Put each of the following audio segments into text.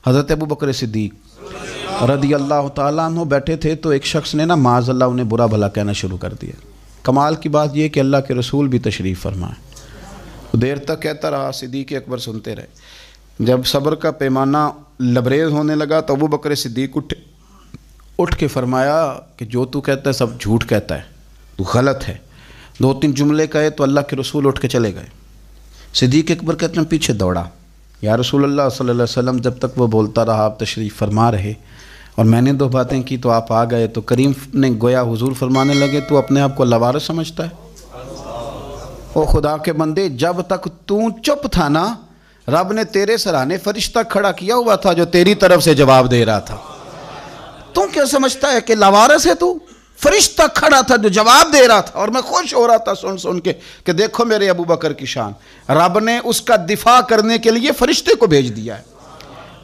حضرت ابو بکر صدیق رضی اللہ تعالیٰ عنہ بیٹھے تھے تو ایک شخص نے معاذ اللہ انہیں برا بھلا کہنا شروع کر دیا۔ کمال کی بات یہ کہ اللہ کے رسول بھی تشریف فرمائے، دیر تک کہتا رہا، صدیق اکبر سنتے رہے۔ جب صبر کا پیمانہ لبریز ہونے لگا تو ابو بکر صدیق اٹھ کے فرمایا کہ جو تو کہتا ہے سب جھوٹ کہتا ہے، تو غلط ہے۔ 2-3 جملے کہے تو اللہ کے رسول اٹھ کے چلے گئے۔ صدیق اکبر کہتے ہیں پیچھے دوڑا، یا رسول اللہ صلی اللہ علیہ وسلم، جب تک وہ بولتا رہا آپ تشریف فرما رہے اور میں نے 2 باتیں کی تو آپ آ گئے، تو کریم نے گویا حضور فرمانے لگے تو اپنے آپ کو لوارث سمجھتا ہے؟ او خدا کے بندے، جب تک تو چپ تھا نا، رب نے تیرے سرانے فرشتہ کھڑا کیا ہوا تھا جو تیری طرف سے جواب دے رہا تھا۔ تو کیا سمجھتا ہے کہ لوارث ہے تو؟ فرشتہ کھڑا تھا جو جواب دے رہا تھا، اور میں خوش ہو رہا تھا سن کے کہ دیکھو میرے ابو بکر کی شان، رب نے اس کا دفاع کرنے کے لیے فرشتے کو بھیج دیا ہے۔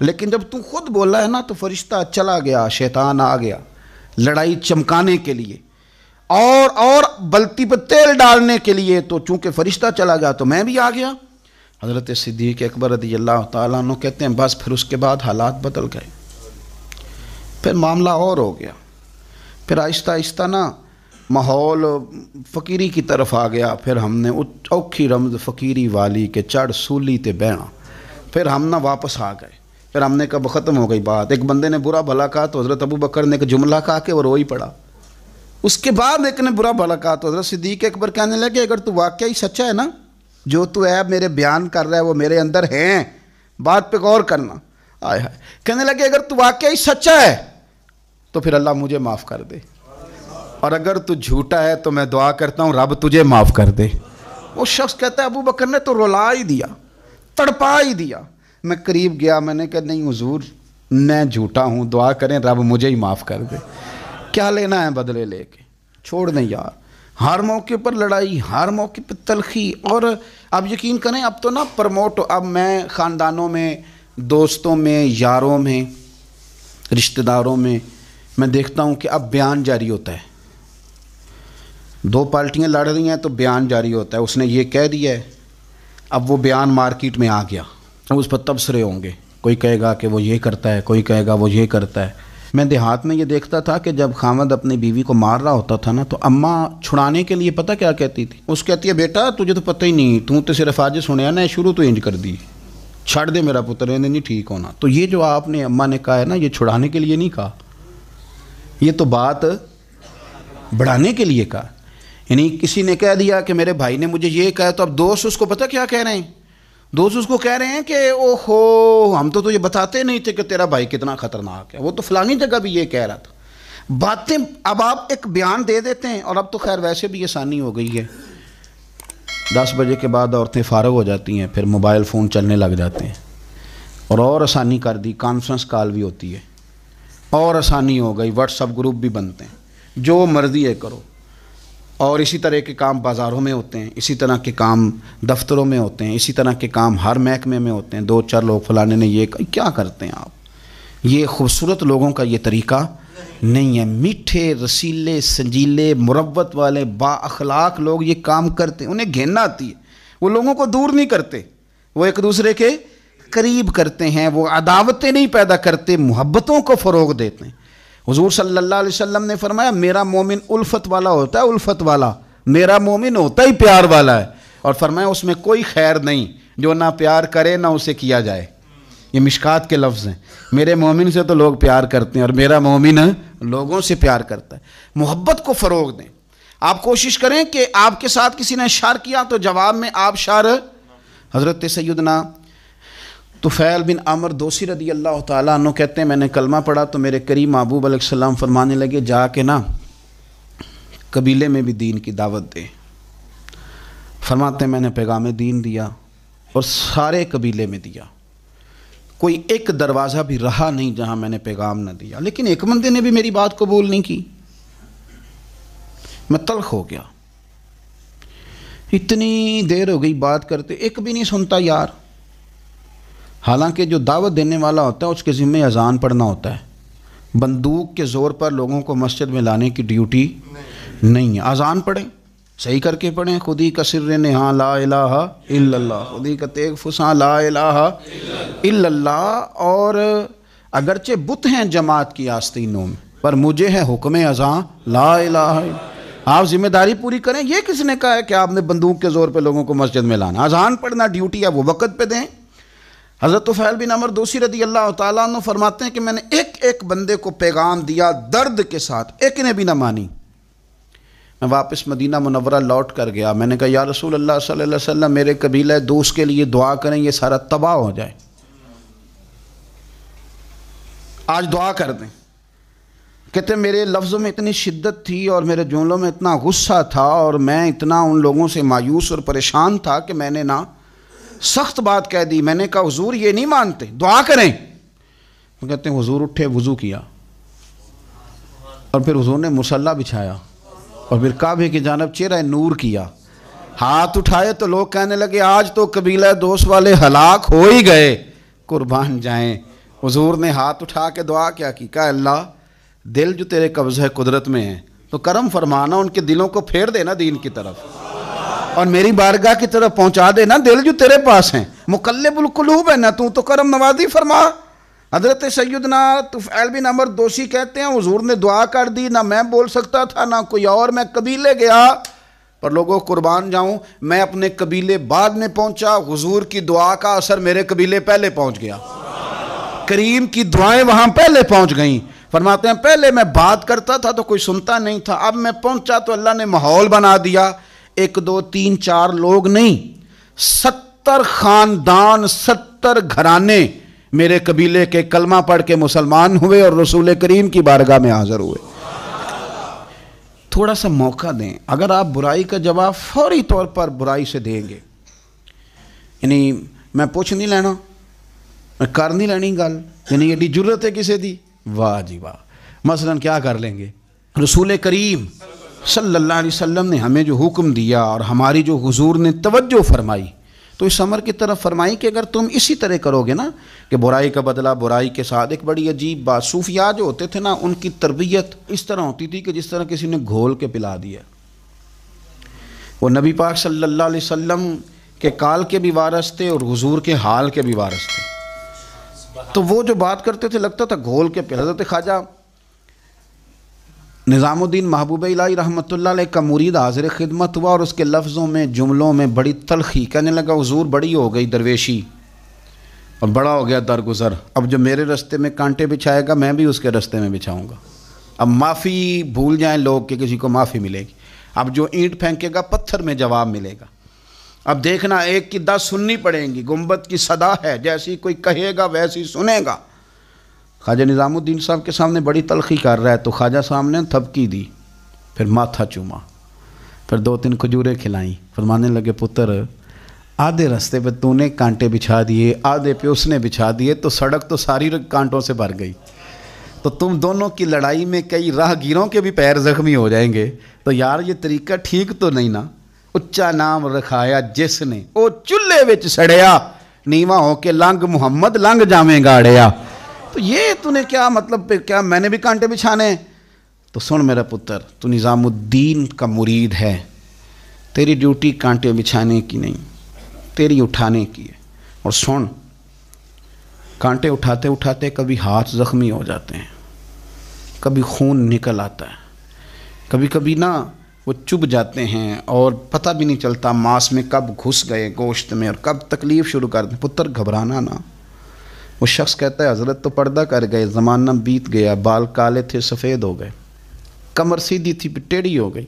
لیکن جب تو خود بولا ہے نا تو فرشتہ چلا گیا، شیطان آ گیا لڑائی چمکانے کے لیے اور بلتی پہ تیل ڈالنے کے لیے، تو چونکہ فرشتہ چلا گیا تو میں بھی آ گیا۔ حضرت صدیق اکبر رضی اللہ تعالیٰ عنہ کہتے ہیں بس پھر اس کے بعد حالات بدل گئے، پھر معاملہ اور ہو گیا، پھر آہستہ آہستہ نا ماحول فقیری کی طرف آ گیا۔ پھر ہم نے اوکھی رمز فقیری والی کے چڑھ سولی تے بہنا، پھر ہم نہ واپس آ گئے، پھر ہم نے کہا ختم ہو گئی بات۔ ایک بندے نے برا بھلا کہا تو حضرت ابو بکر نے ایک جملہ کہا کہ وہ رو ہی پڑا۔ اس کے بعد ایک نے برا بھلا کہا تو حضرت صدیق اکبر کہنے لگے اگر تو واقعی سچا ہے نا، جو تو عیب میرے بیان کر رہا ہے وہ میرے اندر ہیں، بات پہ غور کرنا۔ آئے ہائے، کہنے لگے اگر تو واقعی سچا ہے تو پھر اللہ مجھے معاف کر دے، اور اگر تو جھوٹا ہے تو میں دعا کرتا ہوں رب تجھے معاف کر دے۔ وہ شخص کہتا ہے ابو بکر نے تو رلا ہی دیا، تڑپا ہی دیا۔ میں قریب گیا، میں نے کہا نہیں حضور میں جھوٹا ہوں، دعا کریں رب مجھے ہی معاف کر دے۔ کیا لینا ہے بدلے لے کے، چھوڑ دیں یار، ہر موقع پر لڑائی، ہر موقع پر تلخی۔ اور اب یقین کریں اب تو نا پروموٹ، اب میں خاندانوں میں، دوستوں میں، یاروں میں، رشتہ داروں میں دیکھتا ہوں کہ اب بیان جاری ہوتا ہے۔ 2 پارٹیاں لڑ رہی ہیں تو بیان جاری ہوتا ہے، اس نے یہ کہہ دیا ہے، اب وہ بیان مارکیٹ میں آ گیا، اب اس پر تبصرے ہوں گے، کوئی کہے گا کہ وہ یہ کرتا ہے، کوئی کہے گا وہ یہ کرتا ہے۔ میں دیہات میں یہ دیکھتا تھا کہ جب خامد اپنی بیوی کو مار رہا ہوتا تھا نا تو اماں چھڑانے کے لیے پتہ کیا کہتی تھی؟ اس کہتی ہے بیٹا تجھے تو پتہ ہی نہیں، تو صرف آج سنیا نا، شروع تو انج کر دی، چھڑ دے میرا پتر، انہیں نہیں ٹھیک ہونا۔ تو یہ جو آپ نے اماں نے کہا ہے نا، یہ چھڑانے کے لیے نہیں کہا، یہ تو بات بڑھانے کے لیے کہا۔ یعنی کسی نے کہہ دیا کہ میرے بھائی نے مجھے یہ کہا، تو اب دوست اس کو پتہ کیا کہہ رہے ہیں؟ دوست اس کو کہہ رہے ہیں کہ اوہو ہم تو تجھے بتاتے نہیں تھے کہ تیرا بھائی کتنا خطرناک ہے، وہ تو فلانی جگہ بھی یہ کہہ رہا تھا۔ باتیں اب آپ ایک بیان دے دیتے ہیں، اور اب تو خیر ویسے بھی آسانی ہو گئی ہے، 10 بجے کے بعد عورتیں فارغ ہو جاتی ہیں، پھر موبائل فون چلنے لگ جاتے ہیں، اور آسانی کر دی، کانفرنس کال بھی ہوتی ہے، اور آسانی ہو گئی، واٹس ایپ گروپ بھی بنتے ہیں، جو مرضی ہے کرو۔ اور اسی طرح کے کام بازاروں میں ہوتے ہیں، اسی طرح کے کام دفتروں میں ہوتے ہیں، اسی طرح کے کام ہر محکمے میں ہوتے ہیں۔ 2-4 لوگ فلانے نے یہ کیا کرتے ہیں آپ؟ یہ خوبصورت لوگوں کا یہ طریقہ نہیں ہے۔ میٹھے، رسیلے، سنجیلے، مروت والے، با اخلاق لوگ یہ کام کرتے ہیں، انہیں گھن آتی ہے، وہ لوگوں کو دور نہیں کرتے، وہ ایک دوسرے کے قریب کرتے ہیں، وہ عداوتیں نہیں پیدا کرتے، محبتوں کو فروغ دیتے ہیں۔ حضور صلی اللہ علیہ وسلم نے فرمایا میرا مومن الفت والا ہوتا ہے، الفت والا، میرا مومن ہوتا ہی پیار والا ہے، اور فرمایا اس میں کوئی خیر نہیں جو نہ پیار کرے نہ اسے کیا جائے۔ یہ مشکات کے لفظ ہیں، میرے مومن سے تو لوگ پیار کرتے ہیں اور میرا مومن لوگوں سے پیار کرتا ہے۔ محبت کو فروغ دیں۔ آپ کوشش کریں کہ آپ کے ساتھ کسی نے شر کیا تو جواب میں آپ شر۔ حضرت سیدنا طفیل بن عمر دوسی رضی اللہ تعالیٰ عنہ کہتے ہیں میں نے کلمہ پڑھا تو میرے کریم محبوب علیہ السلام فرمانے لگے جا کے نا قبیلے میں بھی دین کی دعوت دے۔ فرماتے ہیں میں نے پیغام دین دیا اور سارے قبیلے میں دیا، کوئی ایک دروازہ بھی رہا نہیں جہاں میں نے پیغام نہ دیا، لیکن ایک بندے نے بھی میری بات قبول نہیں کی۔ میں تلخ ہو گیا، اتنی دیر ہو گئی بات کرتے، ایک بھی نہیں سنتا یار۔ حالانکہ جو دعوت دینے والا ہوتا ہے اس کے ذمہ اذان پڑھنا ہوتا ہے، بندوق کے زور پر لوگوں کو مسجد میں لانے کی ڈیوٹی نہیں ہے۔ اذان پڑھیں، صحیح کر کے پڑھیں، خودی کا سر نہاں لا الہ الا اللہ، خودی کا تیغ فساں لا الہ الا اللہ۔ اور اگرچہ بت ہیں جماعت کی آستینوں میں، پر مجھے ہے حکم اذاں لا الہ الا اللہ۔ آپ ذمہ داری پوری کریں۔ یہ کس نے کہا ہے کہ آپ نے بندوق کے زور پہ لوگوں کو مسجد میں لانا؟ اذان پڑھنا ڈیوٹی ہے، وہ وقت پہ دیں۔ حضرت طفیل بن عمر دوسی رضی اللہ تعالیٰ عنہ فرماتے ہیں کہ میں نے ایک ایک بندے کو پیغام دیا درد کے ساتھ، ایک نے بھی نہ مانی۔ میں واپس مدینہ منورہ لوٹ کر گیا، میں نے کہا یا رسول اللہ صلی اللہ علیہ وسلم میرے قبیلہ دوست کے لیے دعا کریں، یہ سارا تباہ ہو جائے، آج دعا کر دیں۔ کہتے میرے لفظوں میں اتنی شدت تھی اور میرے جملوں میں اتنا غصہ تھا اور میں اتنا ان لوگوں سے مایوس اور پریشان تھا کہ میں نے نا سخت بات کہہ دی۔ میں نے کہا حضور یہ نہیں مانتے، دعا کریں۔ وہ کہتے ہیں حضور اٹھے، وضو کیا، اور پھر حضور نے مصلی بچھایا اور پھر کعبے کی جانب چہرہ نور کیا، ہاتھ اٹھائے تو لوگ کہنے لگے آج تو قبیلہ دوست والے ہلاک ہو ہی گئے، قربان جائیں۔ حضور نے ہاتھ اٹھا کے دعا کیا کی، کہا اللہ دل جو تیرے قبضہ قدرت میں ہیں تو کرم فرمانا، ان کے دلوں کو پھیر دینا دین کی طرف اور میری بارگاہ کی طرف پہنچا دینا، دل جو تیرے پاس ہیں، مقلب القلوب ہے نا تو کرم نوازی فرما۔ حضرت سیدنا طفیل بن عمر دوسی کہتے ہیں حضور نے دعا کر دی، نہ میں بول سکتا تھا نہ کوئی اور، میں قبیلے گیا، پر لوگوں قربان جاؤں میں اپنے قبیلے بعد میں پہنچا، حضور کی دعا کا اثر میرے قبیلے پہلے پہنچ گیا، کریم کی دعائیں وہاں پہلے پہنچ گئیں۔ فرماتے ہیں پہلے میں بات کرتا تھا تو کوئی سنتا نہیں تھا، اب میں پہنچا تو اللہ نے ماحول بنا دیا، 1 2 3 4 لوگ نہیں، 70 خاندان 70 گھرانے میرے قبیلے کے کلمہ پڑھ کے مسلمان ہوئے اور رسول کریم کی بارگاہ میں حاضر ہوئے۔ تھوڑا سا موقع دیں، اگر آپ برائی کا جواب فوری طور پر برائی سے دیں گے، یعنی میں پوچھ نہیں لینا، میں کر نہیں لینی گل، یعنی یہ جرت ہے کسے دی؟ واہ جی واہ۔ مثلا کیا کر لیں گے؟ رسول کریم صلی اللہ علیہ وسلم نے ہمیں جو حکم دیا اور ہماری جو حضور نے توجہ فرمائی تو اس امر کی طرف فرمائی کہ اگر تم اسی طرح کرو گے نا کہ برائی کا بدلہ برائی کے ساتھ، ایک بڑی عجیب بات، صوفیاء جو ہوتے تھے نا ان کی تربیت اس طرح ہوتی تھی کہ جس طرح کسی نے گھول کے پلا دیا۔ وہ نبی پاک صلی اللہ علیہ وسلم کے کال کے بھی وارث تھے اور حضور کے حال کے بھی وارث تھے، تو وہ جو بات کرتے تھے لگتا تھا گھول کے پلا۔ حضرت خواجہ نظام الدین محبوب الہی رحمۃ اللہ علیہ کا مرید حاضر خدمت ہوا اور اس کے لفظوں میں جملوں میں بڑی تلخی، کہنے لگا حضور بڑی ہو گئی درویشی اور بڑا ہو گیا درگزر، اب جو میرے رستے میں کانٹے بچھائے گا میں بھی اس کے رستے میں بچھاؤں گا، اب معافی بھول جائیں لوگ کہ کسی کو معافی ملے گی، اب جو اینٹ پھینکے گا پتھر میں جواب ملے گا، اب دیکھنا ایک کی 10 سننی پڑیں گی، گنبد کی صدا ہے، جیسی کوئی کہے گا ویسی سنے گا۔ خواجہ نظام الدین صاحب کے سامنے بڑی تلخی کر رہا ہے تو خواجہ صاحب نے تھپکی دی، پھر ماتھا چوما، پھر 2-3 کھجوریں کھلائیں، فرمانے لگے پتر آدھے رستے پہ تو نے کانٹے بچھا دیے، آدھے پہ اس نے بچھا دیے، تو سڑک تو ساری کانٹوں سے بھر گئی، تو تم دونوں کی لڑائی میں کئی راہ گیروں کے بھی پیر زخمی ہو جائیں گے، تو یار یہ طریقہ ٹھیک تو نہیں نا۔ اچا نام رکھایا جس نے او چولہے وچ سڑیا، نیواں ہو کے لنگ محمد لنگ جاویں گاڑیا۔ تو یہ تو نے کیا مطلب کیا میں نے بھی کانٹے بچھانے؟ تو سن میرا پتر، تو نظام الدین کا مرید ہے، تیری ڈیوٹی کانٹے بچھانے کی نہیں، تیری اٹھانے کی ہے۔ اور سن، کانٹے اٹھاتے اٹھاتے کبھی ہاتھ زخمی ہو جاتے ہیں، کبھی خون نکل آتا ہے، کبھی کبھی نا وہ چبھ جاتے ہیں اور پتہ بھی نہیں چلتا ماس میں کب گھس گئے گوشت میں اور کب تکلیف شروع کر دیں۔ پتر گھبرانا نا۔ وہ شخص کہتا ہے حضرت تو پردہ کر گئے، زمانہ بیت گیا، بال کالے تھے سفید ہو گئے، کمر سیدھی تھی پھر ٹیڑھی ہو گئی۔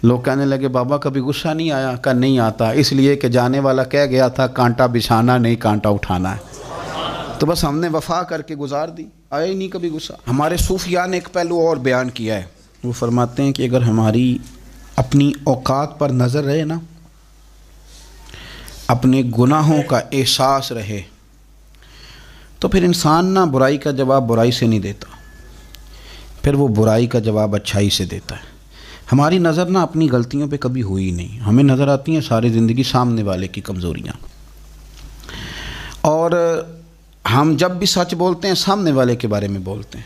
لوگ کہنے لگے بابا کبھی غصہ نہیں آیا؟ کہ نہیں آتا، اس لیے کہ جانے والا کہہ گیا تھا کانٹا بچھانا نہیں کانٹا اٹھانا ہے، تو بس ہم نے وفا کر کے گزار دی، آیا ہی نہیں کبھی غصہ۔ ہمارے صوفیاء نے ایک پہلو اور بیان کیا ہے، وہ فرماتے ہیں کہ اگر ہماری اپنی اوقات پر نظر رہے نا، اپنے گناہوں کا احساس رہے، تو پھر انسان نہ برائی کا جواب برائی سے نہیں دیتا، پھر وہ برائی کا جواب اچھائی سے دیتا ہے۔ ہماری نظر نہ اپنی غلطیوں پہ کبھی ہوئی نہیں، ہمیں نظر آتی ہیں ساری زندگی سامنے والے کی کمزوریاں، اور ہم جب بھی سچ بولتے ہیں سامنے والے کے بارے میں بولتے ہیں،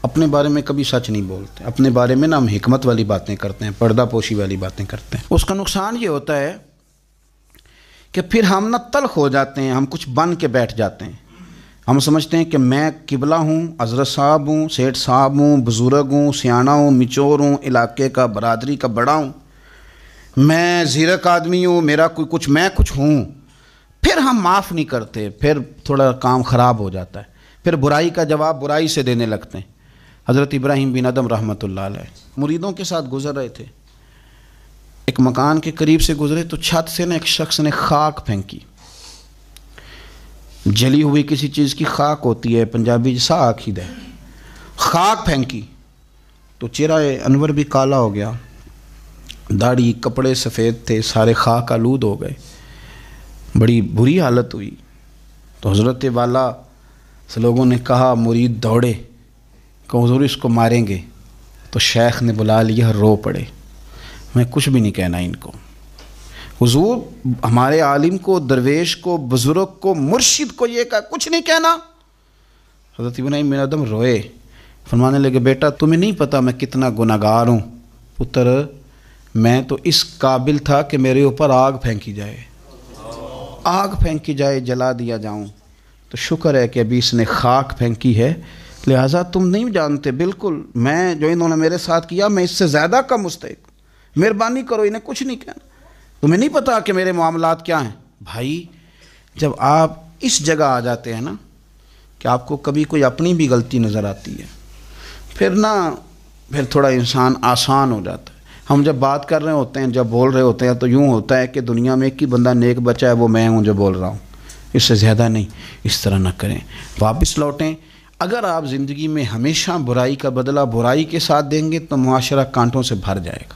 اپنے بارے میں کبھی سچ نہیں بولتے، اپنے بارے میں نا ہم حکمت والی باتیں کرتے ہیں، پردہ پوشی والی باتیں کرتے ہیں۔ اس کا نقصان یہ ہوتا ہے کہ پھر ہم نہ تلخ ہو جاتے ہیں، ہم کچھ بن کے بیٹھ جاتے ہیں۔ ہم سمجھتے ہیں کہ میں قبلہ ہوں، حضرت صاحب ہوں، سیٹھ صاحب ہوں، بزرگ ہوں، سیانہ ہوں، مچور ہوں، علاقے کا برادری کا بڑا ہوں، میں زیرک آدمی ہوں، میرا کوئی کچھ، میں کچھ ہوں۔ پھر ہم معاف نہیں کرتے، پھر تھوڑا کام خراب ہو جاتا ہے، پھر برائی کا جواب برائی سے دینے لگتے ہیں۔ حضرت ابراہیم بن ادم رحمۃ اللہ علیہ مریدوں کے ساتھ گزر رہے تھے، ایک مکان کے قریب سے گزرے تو چھت سے نا ایک شخص نے خاک پھینکی، جلی ہوئی کسی چیز کی خاک ہوتی ہے، پنجابی جیسا آخید ہے، خاک پھینکی تو چہرہ انور بھی کالا ہو گیا، داڑھی کپڑے سفید تھے، سارے خاک آلود ہو گئے، بڑی بری حالت ہوئی۔ تو حضرت والا سے لوگوں نے کہا، مرید دوڑے کہ حضور اس کو ماریں گے، تو شیخ نے بلا لیا، رو پڑے، میں کچھ بھی نہیں کہنا ان کو، حضور ہمارے عالم کو، درویش کو، بزرگ کو، مرشد کو یہ کہا، کچھ نہیں کہنا۔ حضرت ابراہیم بن ادم روئے، فرمانے لگے، بیٹا تمہیں نہیں پتا میں کتنا گناہگار ہوں، پتر میں تو اس قابل تھا کہ میرے اوپر آگ پھینکی جائے، آگ پھینکی جائے، جلا دیا جاؤں، تو شکر ہے کہ ابھی اس نے خاک پھینکی ہے، لہٰذا تم نہیں جانتے، بالکل میں جو انہوں نے میرے ساتھ کیا میں اس سے زیادہ کا مستحق، مہربانی کرو، انہیں کچھ نہیں کہنا، تمہیں نہیں پتا کہ میرے معاملات کیا ہیں۔ بھائی جب آپ اس جگہ آ جاتے ہیں نا کہ آپ کو کبھی کوئی اپنی بھی غلطی نظر آتی ہے، پھر تھوڑا انسان آسان ہو جاتا ہے۔ ہم جب بات کر رہے ہوتے ہیں، جب بول رہے ہوتے ہیں تو یوں ہوتا ہے کہ دنیا میں ایک ہی بندہ نیک بچا ہے، وہ میں ہوں جو بول رہا ہوں، اس سے زیادہ نہیں۔ اس طرح نہ کریں، واپس لوٹیں۔ اگر آپ زندگی میں ہمیشہ برائی کا بدلہ برائی کے ساتھ دیں گے تو معاشرہ کانٹوں سے بھر جائے گا،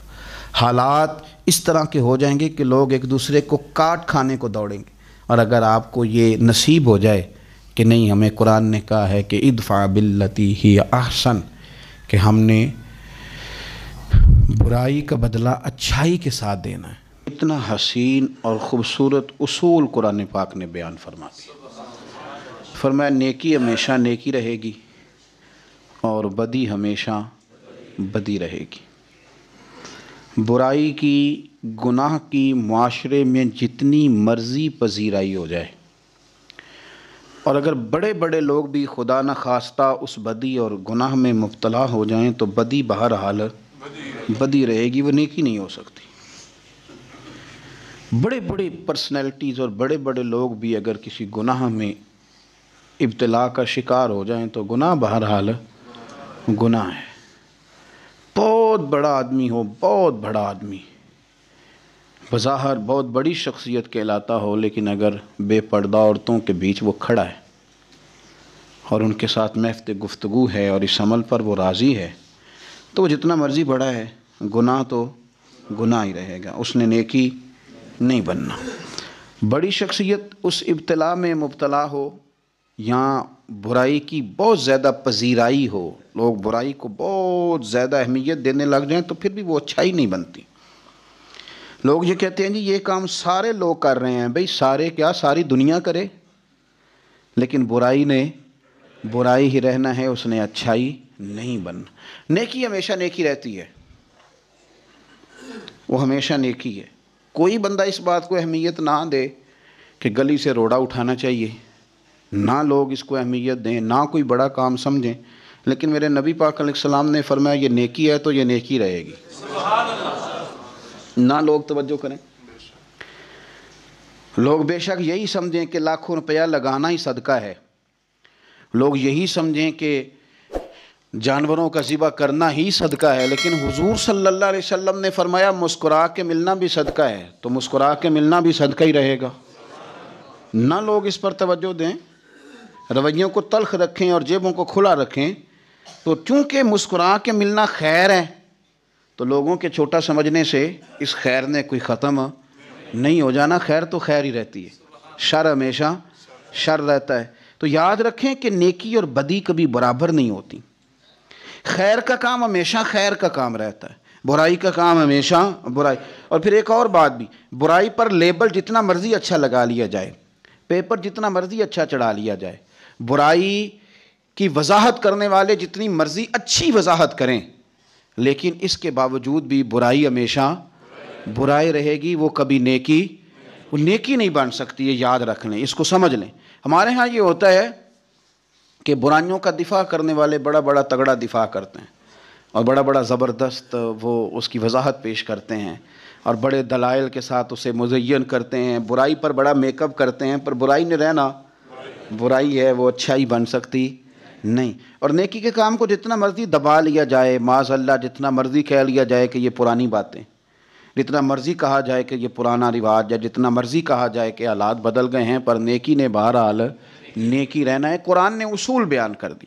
حالات اس طرح کے ہو جائیں گے کہ لوگ ایک دوسرے کو کاٹ کھانے کو دوڑیں گے۔ اور اگر آپ کو یہ نصیب ہو جائے کہ نہیں، ہمیں قرآن نے کہا ہے کہ ادفع باللتی ہی احسن، کہ ہم نے برائی کا بدلہ اچھائی کے ساتھ دینا ہے۔ اتنا حسین اور خوبصورت اصول قرآن پاک نے بیان فرما دیا، فرمایا نیکی ہمیشہ نیکی رہے گی اور بدی ہمیشہ بدی رہے گی۔ برائی کی، گناہ کی معاشرے میں جتنی مرضی پذیرائی ہو جائے، اور اگر بڑے بڑے لوگ بھی خدا نہ خواستہ اس بدی اور گناہ میں مبتلا ہو جائیں تو بدی بہرحال بدی رہے گی، وہ نیکی نہیں ہو سکتی۔ بڑے بڑے پرسنالٹیز اور بڑے بڑے لوگ بھی اگر کسی گناہ میں ابتلا کا شکار ہو جائیں تو گناہ بہرحال گناہ ہے۔ بہت بڑا آدمی ہو، بہت بڑا آدمی، بظاہر بہت بڑی شخصیت کہلاتا ہو، لیکن اگر بے پردہ عورتوں کے بیچ وہ کھڑا ہے اور ان کے ساتھ محض گفتگو ہے اور اس عمل پر وہ راضی ہے، تو وہ جتنا مرضی بڑا ہے، گناہ تو گناہ ہی رہے گا، اس نے نیکی نہیں بننا۔ بڑی شخصیت اس ابتلا میں مبتلا ہو یا برائی کی بہت زیادہ پذیرائی ہو، لوگ برائی کو بہت زیادہ اہمیت دینے لگ جائیں تو پھر بھی وہ اچھائی نہیں بنتی۔ لوگ یہ کہتے ہیں جی یہ کام سارے لوگ کر رہے ہیں، بھئی سارے کیا، ساری دنیا کرے، لیکن برائی نے برائی ہی رہنا ہے، اس نے اچھائی نہیں بننا۔ نیکی ہمیشہ نیکی رہتی ہے، وہ ہمیشہ نیکی ہے۔ کوئی بندہ اس بات کو اہمیت نہ دے کہ گلی سے روڑا اٹھانا چاہیے، نہ لوگ اس کو اہمیت دیں، نہ کوئی بڑا کام سمجھیں، لیکن میرے نبی پاک علیہ السلام نے فرمایا یہ نیکی ہے تو یہ نیکی رہے گی، نہ لوگ توجہ کریں۔ لوگ بے شک یہی سمجھیں کہ لاکھوں روپیہ لگانا ہی صدقہ ہے، لوگ یہی سمجھیں کہ جانوروں کا ذبح کرنا ہی صدقہ ہے، لیکن حضور صلی اللہ علیہ وسلم نے فرمایا مسکرا کے ملنا بھی صدقہ ہے، تو مسکرا کے ملنا بھی صدقہ ہی رہے گا۔ نہ لوگ اس پر توجہ دیں، رویوں کو تلخ رکھیں اور جیبوں کو کھلا رکھیں، تو چونکہ مسکرا کے ملنا خیر ہے تو لوگوں کے چھوٹا سمجھنے سے اس خیر نے کوئی ختم نہیں ہو جانا، خیر تو خیر ہی رہتی ہے، شر ہمیشہ شر رہتا ہے۔ تو یاد رکھیں کہ نیکی اور بدی کبھی برابر نہیں ہوتی، خیر کا کام ہمیشہ خیر کا کام رہتا ہے، برائی کا کام ہمیشہ برائی۔ اور پھر ایک اور بات بھی، برائی پر لیبل جتنا مرضی اچھا لگا لیا جائے، پیپر جتنا مرضی اچھا چڑھا لیا جائے، برائی کی وضاحت کرنے والے جتنی مرضی اچھی وضاحت کریں، لیکن اس کے باوجود بھی برائی ہمیشہ برائی رہے گی، وہ کبھی وہ نیکی نہیں بن سکتی. یہ یاد رکھ لیں، اس کو سمجھ لیں. ہمارے ہاں یہ ہوتا ہے کہ برائیوں کا دفاع کرنے والے بڑا بڑا تگڑا دفاع کرتے ہیں اور بڑا بڑا زبردست وہ اس کی وضاحت پیش کرتے ہیں اور بڑے دلائل کے ساتھ اسے مزین کرتے ہیں، برائی پر بڑا میک اپ کرتے ہیں، پر برائی نے رہنا برائی ہے، وہ اچھائی بن سکتی نہیں. اور نیکی کے کام کو جتنا مرضی دبا لیا جائے، معاذ اللہ جتنا مرضی کہہ لیا جائے کہ یہ پرانی باتیں، جتنا مرضی کہا جائے کہ یہ پرانا رواج ہے، جتنا مرضی کہا جائے کہ حالات بدل گئے ہیں، پر نیکی نے بہرحال نیکی رہنا ہے. قرآن نے اصول بیان کر دی.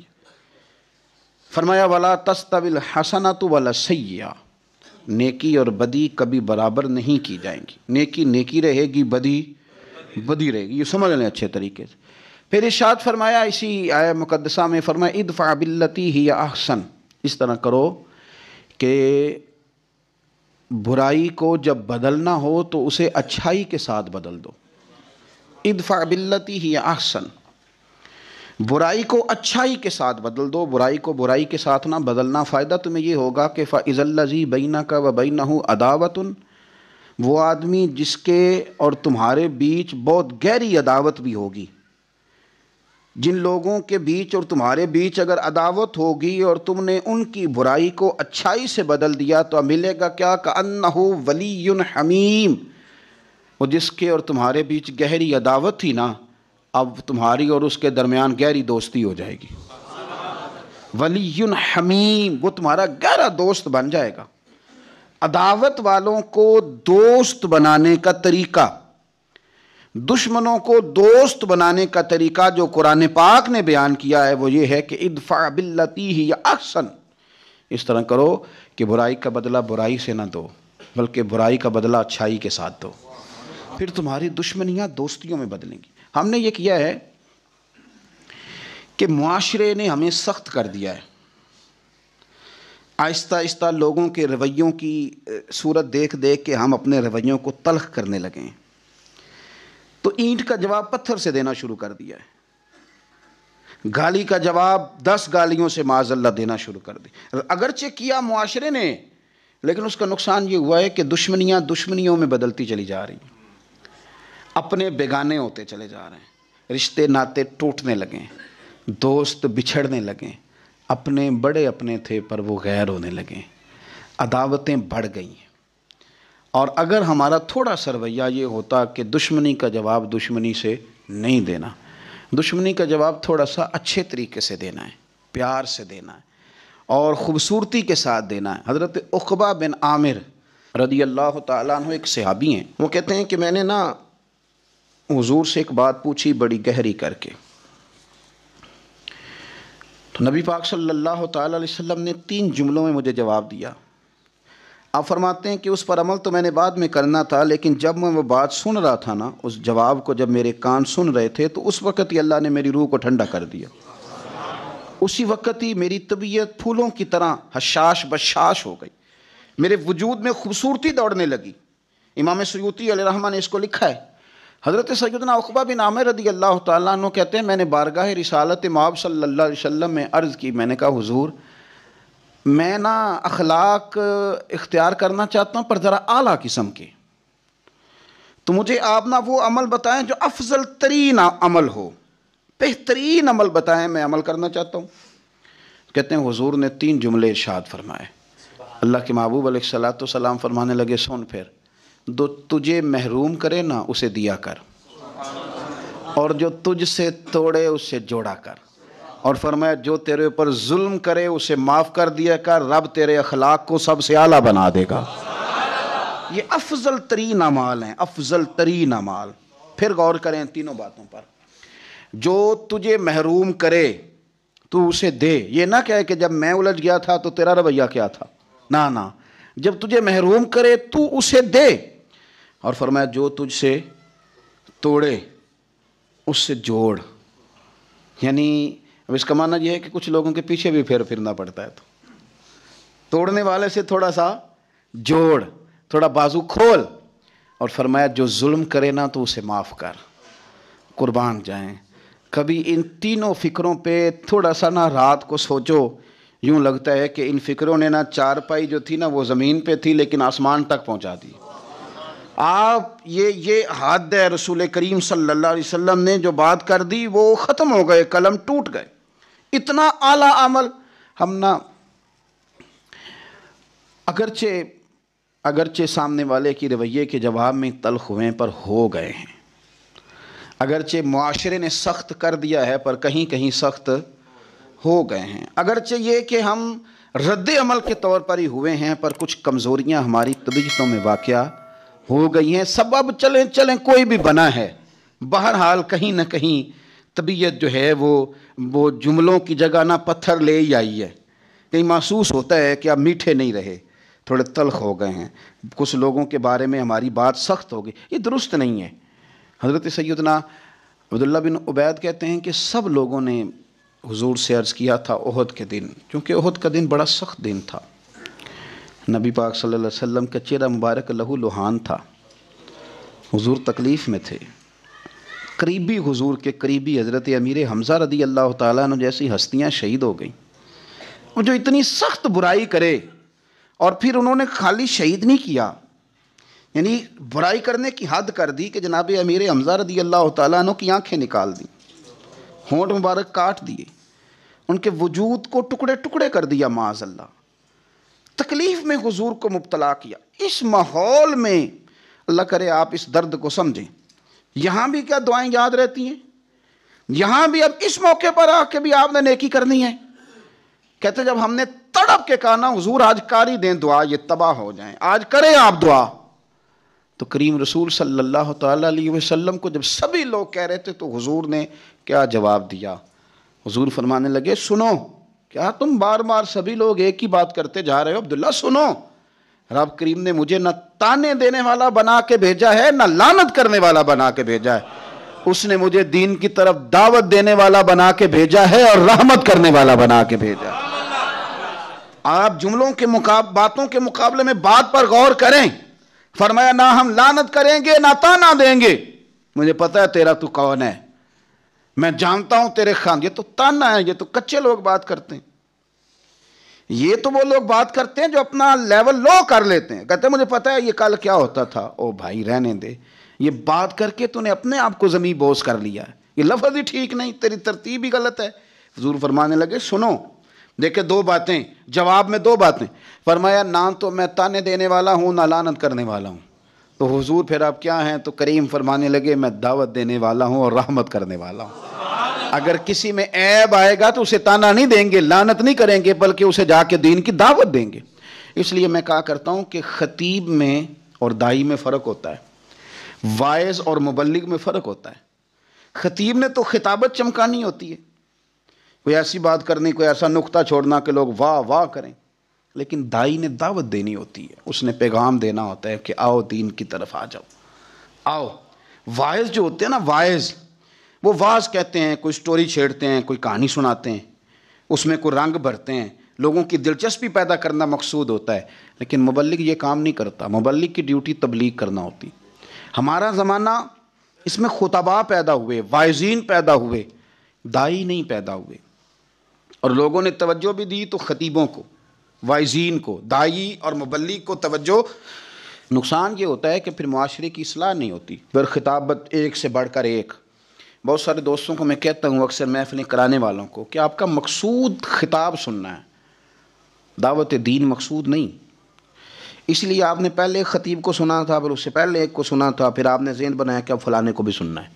فرمایا وَلَا تَسْتَوِي الْحَسَنَةُ وَلَا السَّيِّئَةُ، نیکی اور بدی کبھی برابر نہیں کی جائیں گی. نیکی نیکی رہے گی، بدی بدی رہے گی. یہ سمجھ لیں اچھے طریقے سے. پھر ارشاد فرمایا اسی آیہ مقدسہ میں، فرمایا ادفع باللتی ہی احسن، اس طرح کرو کہ برائی کو جب بدلنا ہو تو اسے اچھائی کے ساتھ بدل دو. ادفع باللتی ہی احسن، برائی کو اچھائی کے ساتھ بدل دو. برائی کو برائی کے ساتھ نہ بدلنا، فائدہ تمہیں یہ ہوگا کہ فَإِذَا الَّذِي بَيْنَكَ وَبَيْنَهُ عَدَاوَةٌ، وہ آدمی جس کے اور تمہارے بیچ بہت گہری عداوت بھی ہوگی. جن لوگوں کے بیچ اور تمہارے بیچ اگر عداوت ہوگی اور تم نے ان کی برائی کو اچھائی سے بدل دیا تو ملے گا کیا؟ کأنہ ولی حمیم، وہ جس کے اور تمہارے بیچ گہری عداوت تھی نا، اب تمہاری اور اس کے درمیان گہری دوستی ہو جائے گی. ولی حمیم، وہ تمہارا گہرا دوست بن جائے گا. عداوت والوں کو دوست بنانے کا طریقہ، دشمنوں کو دوست بنانے کا طریقہ جو قرآن پاک نے بیان کیا ہے وہ یہ ہے کہ ادفع باللتی ہی احسن، اس طرح کرو کہ برائی کا بدلہ برائی سے نہ دو بلکہ برائی کا بدلہ اچھائی کے ساتھ دو، پھر تمہاری دشمنیاں دوستیوں میں بدلیں گی. ہم نے یہ کیا ہے کہ معاشرے نے ہمیں سخت کر دیا ہے. آہستہ آہستہ لوگوں کے رویوں کی صورت دیکھ دیکھ کے ہم اپنے رویوں کو تلخ کرنے لگے ہیں. تو اینٹ کا جواب پتھر سے دینا شروع کر دیا ہے، گالی کا جواب 10 گالیوں سے معاذ اللہ دینا شروع کر دی. اگرچہ کیا معاشرے نے، لیکن اس کا نقصان یہ ہوا ہے کہ دشمنیاں دشمنیوں میں بدلتی چلی جا رہی ہیں، اپنے بیگانے ہوتے چلے جا رہے ہیں، رشتے ناتے ٹوٹنے لگے ہیں، دوست بچھڑنے لگے ہیں، اپنے بڑے اپنے تھے پر وہ غیر ہونے لگے ہیں، عداوتیں بڑھ گئی ہیں. اور اگر ہمارا تھوڑا سا رویہ یہ ہوتا کہ دشمنی کا جواب دشمنی سے نہیں دینا، دشمنی کا جواب تھوڑا سا اچھے طریقے سے دینا ہے، پیار سے دینا ہے اور خوبصورتی کے ساتھ دینا ہے. حضرت عقبہ بن عامر رضی اللہ تعالیٰ عنہ ایک صحابی ہیں، وہ کہتے ہیں کہ میں نے حضور سے ایک بات پوچھی بڑی گہری کر کے، تو نبی پاک صلی اللہ تعالیٰ علیہ وسلم نے 3 جملوں میں مجھے جواب دیا. آپ فرماتے ہیں کہ اس پر عمل تو میں نے بعد میں کرنا تھا، لیکن جب میں وہ بات سن رہا تھا نا، اس جواب کو جب میرے کان سن رہے تھے تو اس وقت ہی اللہ نے میری روح کو ٹھنڈا کر دیا. اسی وقت ہی میری طبیعت پھولوں کی طرح حشاش بشاش ہو گئی، میرے وجود میں خوبصورتی دوڑنے لگی. امام سیوطی علیہ رحمہ نے اس کو لکھا ہے. حضرت سیدنا عقبہ بن عامر رضی اللہ تعالیٰ عنہ کہتے ہیں میں نے بارگاہ رسالت مآب صلی اللہ علیہ وسلم میں عرض کی، میں نے کہا حضور میں اخلاق اختیار کرنا چاہتا ہوں پر ذرا اعلیٰ قسم کے، تو مجھے آپ وہ عمل بتائیں جو افضل ترین عمل ہو، بہترین عمل بتائیں، میں عمل کرنا چاہتا ہوں. کہتے ہیں حضور نے 3 جملے ارشاد فرمائے. اللہ کے محبوب علیہ الصلوۃ والسلام فرمانے لگے سن پھر، جو تجھے محروم کرے نا اسے دیا کر، اور جو تجھ سے توڑے اس سے جوڑا کر، اور فرمایا جو تیرے اوپر ظلم کرے اسے معاف کر دیا کر، رب تیرے اخلاق کو سب سے اعلیٰ بنا دے گا. یہ افضل ترین اعمال ہیں، افضل ترین اعمال. پھر غور کریں تینوں باتوں پر. جو تجھے محروم کرے تو اسے دے، یہ نہ کہے کہ جب میں الجھ گیا تھا تو تیرا رویہ کیا تھا، نہ، جب تجھے محروم کرے تو اسے دے. اور فرمایا جو تجھ سے توڑے اس سے جوڑ. یعنی اب اس کا معنی یہ ہے کہ کچھ لوگوں کے پیچھے بھی پھرنا پڑتا ہے، تو توڑنے والے سے تھوڑا سا جوڑ، تھوڑا بازو کھول. اور فرمایا جو ظلم کرے نا تو اسے معاف کر. قربان جائیں، کبھی ان تینوں فکروں پہ تھوڑا سا نا رات کو سوچو، یوں لگتا ہے کہ ان فکروں نے نا چارپائی جو تھی نا وہ زمین پہ تھی لیکن آسمان تک پہنچا دی۔ آپ یہ حد ہے، رسول کریم صلی اللہ علیہ وسلم نے جو بات کر دی وہ ختم ہو گئے، قلم ٹوٹ گئے۔ اتنا اعلیٰ عمل ہم نا اگرچہ سامنے والے کی رویے کے جواب میں تلخ ہوئے پر ہو گئے ہیں، اگرچہ معاشرے نے سخت کر دیا ہے پر کہیں کہیں سخت ہو گئے ہیں، اگرچہ یہ کہ ہم رد عمل کے طور پر ہی ہوئے ہیں پر کچھ کمزوریاں ہماری طبیعتوں میں واقع ہو گئی ہیں۔ سبب چلیں کوئی بھی بنا ہے، بہرحال کہیں نہ کہیں طبیعت جو ہے وہ جملوں کی جگہ نہ پتھر لے ہی آئی ہے، کہیں محسوس ہوتا ہے کہ اب میٹھے نہیں رہے، تھوڑے تلخ ہو گئے ہیں، کچھ لوگوں کے بارے میں ہماری بات سخت ہو گئی، یہ درست نہیں ہے۔ حضرت سیدنا عبداللہ بن عبید کہتے ہیں کہ سب لوگوں نے حضور سے عرض کیا تھا احد کے دن، کیونکہ احد کا دن بڑا سخت دن تھا، نبی پاک صلی اللہ علیہ وسلم کا چہرہ مبارک لہو لہان تھا، حضور تکلیف میں تھے، قریبی حضور کے قریبی حضرت امیر حمزہ رضی اللہ تعالیٰ عنہ جیسی ہستیاں شہید ہو گئیں، اور جو اتنی سخت برائی کرے اور پھر انہوں نے خالی شہید نہیں کیا، یعنی برائی کرنے کی حد کر دی کہ جناب امیر حمزہ رضی اللہ تعالیٰ عنہ کی آنکھیں نکال دیں، ہونٹ مبارک کاٹ دیے، ان کے وجود کو ٹکڑے ٹکڑے کر دیا معاذ اللہ، تکلیف میں حضور کو مبتلا کیا۔ اس ماحول میں اللہ کرے آپ اس درد کو سمجھیں، یہاں بھی کیا دعائیں یاد رہتی ہیں؟ یہاں بھی اب اس موقع پر آ کے بھی آپ نے نیکی کرنی ہے؟ کہتے جب ہم نے تڑپ کے کہا نا حضور آج کاری دیں دعا یہ تباہ ہو جائیں، آج کریں آپ دعا، تو کریم رسول صلی اللہ تعالیٰ علیہ وسلم کو جب سبھی لوگ کہہ رہے تھے تو حضور نے کیا جواب دیا؟ حضور فرمانے لگے سنو، کیا تم بار بار سبھی لوگ ایک ہی بات کرتے جا رہے ہو؟ عبداللہ سنو، رب کریم نے مجھے نہ تانے دینے والا بنا کے بھیجا ہے نہ لعنت کرنے والا بنا کے بھیجا ہے، اس نے مجھے دین کی طرف دعوت دینے والا بنا کے بھیجا ہے اور رحمت کرنے والا بنا کے بھیجا ہے۔ آپ جملوں کے باتوں کے مقابلے میں بات پر غور کریں، فرمایا نہ ہم لعنت کریں گے نہ تانا دیں گے، مجھے پتہ ہے تیرا تو کون ہے، میں جانتا ہوں تیرے خان، یہ تو تانا ہے، یہ تو کچے لوگ بات کرتے ہیں، یہ تو وہ لوگ بات کرتے ہیں جو اپنا لیول لو کر لیتے ہیں، کہتے ہیں مجھے پتہ ہے یہ کل کیا ہوتا تھا، او بھائی رہنے دے، یہ بات کر کے تو نے اپنے آپ کو زمین بوس کر لیا ہے، یہ لفظ ہی ٹھیک نہیں، تیری ترتیب ہی غلط ہے۔ حضور فرمانے لگے سنو، دیکھیں دو باتیں، جواب میں دو باتیں، فرمایا نہ تو میں تانے دینے والا ہوں نہ لعنت کرنے والا ہوں، تو حضور پھر آپ کیا ہیں؟ تو کریم فرمانے لگے میں دعوت دینے والا ہوں اور رحمت کرنے والا ہوں، اگر کسی میں عیب آئے گا تو اسے تانا نہیں دیں گے، لعنت نہیں کریں گے، بلکہ اسے جا کے دین کی دعوت دیں گے۔ اس لیے میں کہا کرتا ہوں کہ خطیب میں اور داعی میں فرق ہوتا ہے، واعظ اور مبلغ میں فرق ہوتا ہے۔ خطیب نے تو خطابت چمکانی ہوتی ہے، کوئی ایسی بات کرنی، کوئی ایسا نقطہ چھوڑنا کہ لوگ واہ واہ کریں، لیکن داعی نے دعوت دینی ہوتی ہے، اس نے پیغام دینا ہوتا ہے کہ آؤ دین کی طرف آ جاؤ، آؤ۔ واعظ جو ہوتے ہیں نا، واعظ وہ واعظ کہتے ہیں، کوئی سٹوری چھیڑتے ہیں، کوئی کہانی سناتے ہیں، اس میں کوئی رنگ بھرتے ہیں، لوگوں کی دلچسپی پیدا کرنا مقصود ہوتا ہے، لیکن مبلغ یہ کام نہیں کرتا، مبلغ کی ڈیوٹی تبلیغ کرنا ہوتی۔ ہمارا زمانہ اس میں خطباء پیدا ہوئے، واعظین پیدا ہوئے، داعی نہیں پیدا ہوئے، اور لوگوں نے توجہ بھی دی تو خطیبوں کو، واعظین کو، داعی اور مبلغ کو توجہ۔ نقصان یہ ہوتا ہے کہ پھر معاشرے کی اصلاح نہیں ہوتی، پھر خطابت ایک سے بڑھ کر ایک۔ بہت سارے دوستوں کو میں کہتا ہوں اکثر محفلیں کرانے والوں کو کہ آپ کا مقصود خطاب سننا ہے، دعوت دین مقصود نہیں۔ اس لیے آپ نے پہلے ایک خطیب کو سنا تھا، پھر اس سے پہلے ایک کو سنا تھا، پھر آپ نے ذہن بنایا کہ اب فلانے کو بھی سننا ہے،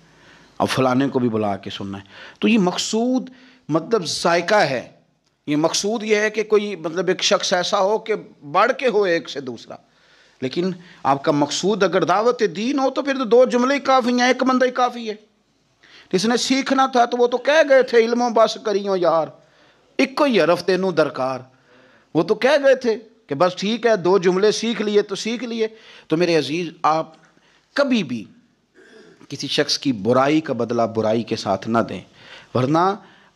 اب فلانے کو بھی بلا کے سننا ہے۔ تو یہ مقصود مطلب ذائقہ ہے، یہ مقصود یہ ہے کہ کوئی مطلب ایک شخص ایسا ہو کہ بڑھ کے ہو ایک سے دوسرا، لیکن آپ کا مقصود اگر دعوت دین ہو تو پھر تو دو جملے ہی کافی ہیں، ایک بندہ ہی کافی ہے۔ جس نے سیکھنا تھا تو وہ تو کہہ گئے تھے علموں بس کریوں یار، ایک کوئی حرف تینوں درکار، وہ تو کہہ گئے تھے کہ بس ٹھیک ہے دو جملے سیکھ لیے تو سیکھ لیے۔ تو میرے عزیز آپ کبھی بھی کسی شخص کی برائی کا بدلہ برائی کے ساتھ نہ دیں، ورنہ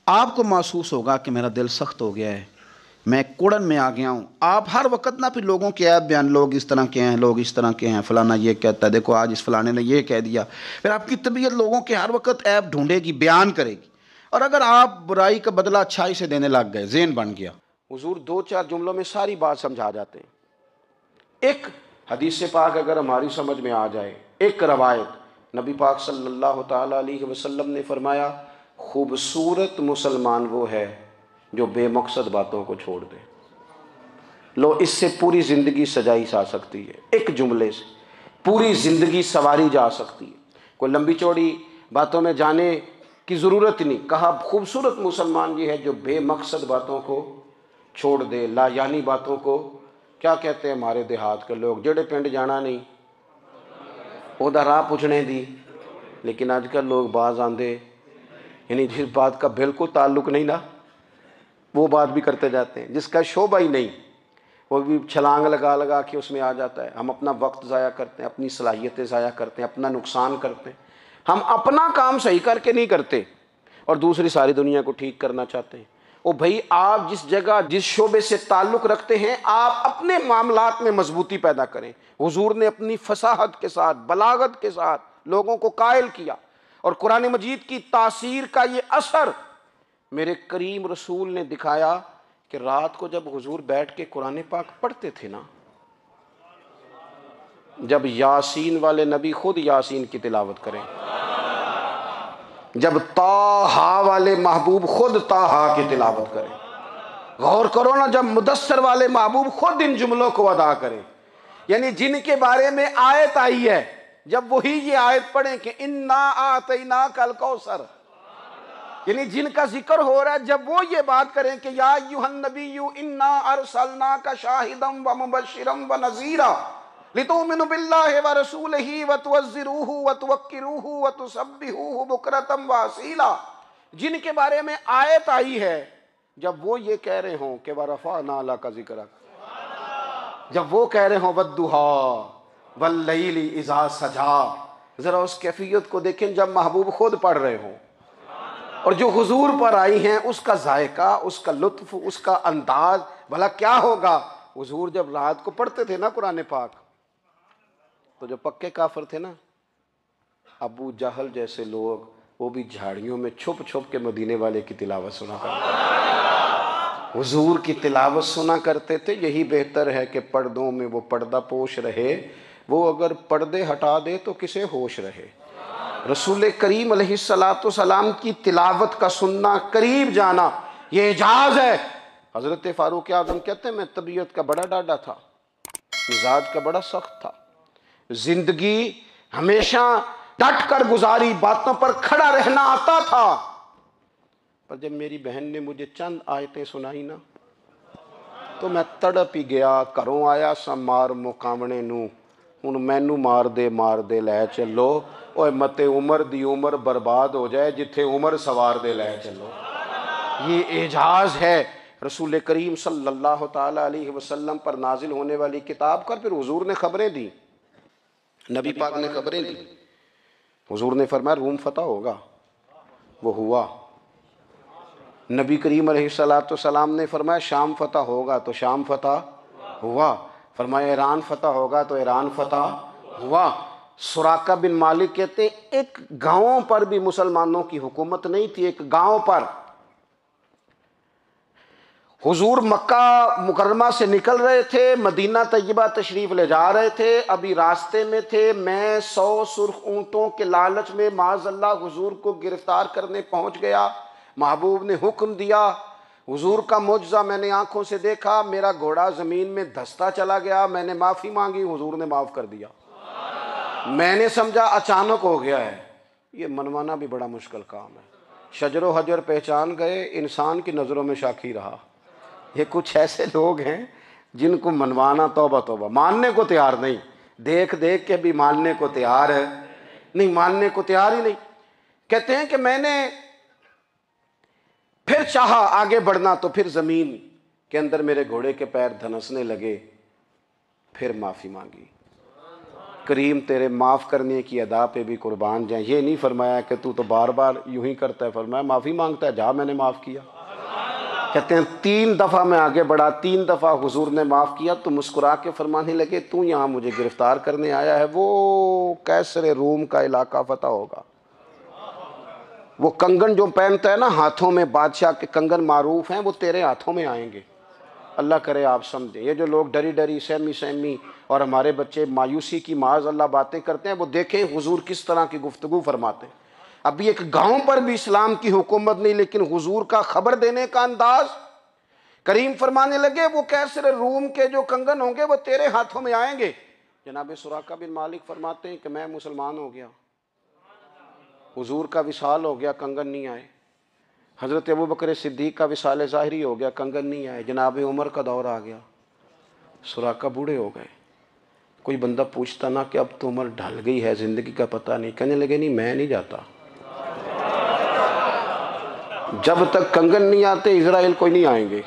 آپ کو محسوس ہوگا کہ میرا دل سخت ہو گیا ہے، میں کوڑن میں آ گیا ہوں۔ آپ ہر وقت نہ پھر لوگوں کے عیب بیان، لوگ اس طرح کے ہیں، لوگ اس طرح کے ہیں، فلانا یہ کہتا ہے، دیکھو آج اس فلانے نے یہ کہہ دیا، پھر آپ کی طبیعت لوگوں کے ہر وقت عیب ڈھونڈے گی، بیان کرے گی۔ اور اگر آپ برائی کا بدلہ اچھائی سے دینے لگ گئے، ذہن بن گیا، حضور 2-4 جملوں میں ساری بات سمجھا جاتے ہیں۔ ایک حدیث پاک اگر ہماری سمجھ میں آ جائے، ایک روایت، نبی پاک صلی اللہ تعالیٰ علیہ وسلم نے فرمایا خوبصورت مسلمان وہ ہے جو بے مقصد باتوں کو چھوڑ دے۔ لو، اس سے پوری زندگی سجائی جا سکتی ہے، ایک جملے سے پوری زندگی سواری جا سکتی ہے، کوئی لمبی چوڑی باتوں میں جانے کی ضرورت نہیں۔ کہا خوبصورت مسلمان یہ ہے جو بے مقصد باتوں کو چھوڑ دے، لا یعنی باتوں کو، کیا کہتے ہیں ہمارے دیہات کے لوگ، جڑے پنڈ جانا نہیں اودا راہ پوچھنے دی، لیکن آج کل لوگ باز آندے، یعنی جس بات کا بالکل تعلق نہیں نا وہ بات بھی کرتے جاتے ہیں، جس کا شعبہ ہی نہیں وہ بھی چھلانگ لگا لگا کے اس میں آ جاتا ہے۔ ہم اپنا وقت ضائع کرتے ہیں، اپنی صلاحیتیں ضائع کرتے ہیں، اپنا نقصان کرتے ہیں، ہم اپنا کام صحیح کر کے نہیں کرتے اور دوسری ساری دنیا کو ٹھیک کرنا چاہتے ہیں۔ او بھائی، آپ جس جگہ جس شعبے سے تعلق رکھتے ہیں آپ اپنے معاملات میں مضبوطی پیدا کریں۔ حضور نے اپنی فصاحت کے ساتھ، بلاغت کے ساتھ لوگوں کو قائل کیا، اور قرآن مجید کی تاثیر کا یہ اثر میرے کریم رسول نے دکھایا کہ رات کو جب حضور بیٹھ کے قرآن پاک پڑھتے تھے نا، جب یاسین والے نبی خود یاسین کی تلاوت کریں، جب طٰہٰ والے محبوب خود طٰہٰ کی تلاوت کریں، غور کرو نا، جب مدثر والے محبوب خود ان جملوں کو ادا کریں، یعنی جن کے بارے میں آیت آئی ہے، جب وہی یہ آیت پڑھیں کہ اِنَّا أَعْطَيْنَاكَ الْكَوْثَرَ، یعنی جن کا ذکر ہو رہا ہے، جب وہ یہ بات کریں کہ یا ایھا النبی انا ارسلناک شاہدا ومبشرا ونذیرا لتؤمنوا باللہ ورسولہ وتعزروہ وتوقروہ وتسبحوہ بکرۃ واصیلا، جن کے بارے میں آیت آئی ہے، جب وہ یہ کہہ رہے ہوں کہ ورفعنا لک ذکرک، جب وہ کہہ رہے ہوں والضحیٰ واللیل اذا سجا، ذرا اس کیفیت کو دیکھیں جب محبوب خود پڑھ رہے ہوں، اور جو حضور پر آئی ہیں اس کا ذائقہ، اس کا لطف، اس کا انداز بھلا کیا ہوگا۔ حضور جب رات کو پڑھتے تھے نا قرآن پاک، تو جو پکے کافر تھے نا، ابو جہل جیسے لوگ، وہ بھی جھاڑیوں میں چھپ چھپ کے مدینے والے کی تلاوت سنا کرتے تھے، حضور کی تلاوت سنا کرتے تھے۔ یہی بہتر ہے کہ پردوں میں وہ پردہ پوش رہے، وہ اگر پردے ہٹا دے تو کسے ہوش رہے۔ رسول کریم علیہ السلام کی تلاوت کا سننا، قریب جانا، یہ اعجاز ہے۔ حضرت فاروق اعظم کہتے ہیں میں طبیعت کا بڑا ڈاڈا تھا، مزاج کا بڑا سخت تھا، زندگی ہمیشہ ڈٹ کر گزاری، باتوں پر کھڑا رہنا آتا تھا، پر جب میری بہن نے مجھے چند آیتیں سنائی نا تو میں تڑپ ہی گیا۔ گھروں آیا سا مار مقامنے نو، ہن مینو مار دے لے چلو، اوے متے عمر دی عمر برباد ہو جائے جتھے عمر سوار دے لے چلو۔ یہ اعجاز ہے رسول کریم صلی اللہ تعالیٰ علیہ وسلم پر نازل ہونے والی کتاب کا۔ پھر حضور نے خبریں دی، نبی پاک نے خبریں دی، حضور نے فرمایا روم فتح ہوگا، وہ ہوا۔ نبی کریم علیہ السلام نے فرمایا شام فتح ہوگا، تو شام فتح ہوا۔ فرمایا ایران فتح ہوگا، تو ایران فتح ہوا۔ سراقہ بن مالک کہتے ہیں ایک گاؤں پر بھی مسلمانوں کی حکومت نہیں تھی، ایک گاؤں پر۔ حضور مکہ مکرمہ سے نکل رہے تھے، مدینہ طیبہ تشریف لے جا رہے تھے، ابھی راستے میں تھے، میں 100 سرخ اونٹوں کے لالچ میں معاذ اللہ حضور کو گرفتار کرنے پہنچ گیا۔ محبوب نے حکم دیا، حضور کا معجزہ میں نے آنکھوں سے دیکھا، میرا گھوڑا زمین میں دھستا چلا گیا، میں نے معافی مانگی، حضور نے معاف کر دیا۔ میں نے سمجھا اچانک ہو گیا ہے، یہ منوانا بھی بڑا مشکل کام ہے۔ شجر و حجر پہچان گئے، انسان کی نظروں میں شاکی رہا۔ یہ کچھ ایسے لوگ ہیں جن کو منوانا توبہ توبہ، ماننے کو تیار نہیں، دیکھ دیکھ کے بھی ماننے کو تیار ہے نہیں، ماننے کو تیار ہی نہیں۔ کہتے ہیں کہ میں نے پھر چاہا آگے بڑھنا، تو پھر زمین کے اندر میرے گھوڑے کے پیر دھنسنے لگے، پھر معافی مانگی۔ کریم تیرے معاف کرنے کی ادا پہ بھی قربان جائیں۔ یہ نہیں فرمایا کہ تو بار بار یوں ہی کرتا ہے، فرمایا معافی مانگتا ہے، جا میں نے معاف کیا۔ کہتے ہیں 3 دفعہ میں آگے بڑھا، 3 دفعہ حضور نے معاف کیا تو مسکرا کے فرمانے لگے تو یہاں مجھے گرفتار کرنے آیا ہے، وہ کیسر روم کا علاقہ فتح ہوگا، وہ کنگن جو پہنتا ہے نا ہاتھوں میں، بادشاہ کے کنگن معروف ہیں، وہ تیرے ہاتھوں میں آئیں گے۔ اللہ کرے آپ سمجھیں۔ یہ جو لوگ ڈری ڈری سہمی اور ہمارے بچے مایوسی کی معاذ اللہ باتیں کرتے ہیں، وہ دیکھیں حضور کس طرح کی گفتگو فرماتے ہیں۔ ابھی ایک گاؤں پر بھی اسلام کی حکومت نہیں، لیکن حضور کا خبر دینے کا انداز، کریم فرمانے لگے وہ کیسر روم کے جو کنگن ہوں گے وہ تیرے ہاتھوں میں آئیں گے۔ جناب سراقہ بن مالک فرماتے ہیں کہ میں مسلمان ہو گیا، حضور کا وصال ہو گیا، کنگن نہیں آئے۔ حضرت ابوبکر صدیق کا وصال ظاہری ہو گیا، کنگن نہیں آئے۔ جناب عمر کا دور آ گیا، سراقہ بوڑھے ہو گئے۔ کوئی بندہ پوچھتا نا کہ اب تو عمر ڈھل گئی ہے، زندگی کا پتہ نہیں، کہنے لگے نہیں میں نہیں جاتا، جب تک کنگن نہیں آتے اسرائیل کوئی نہیں آئیں گے،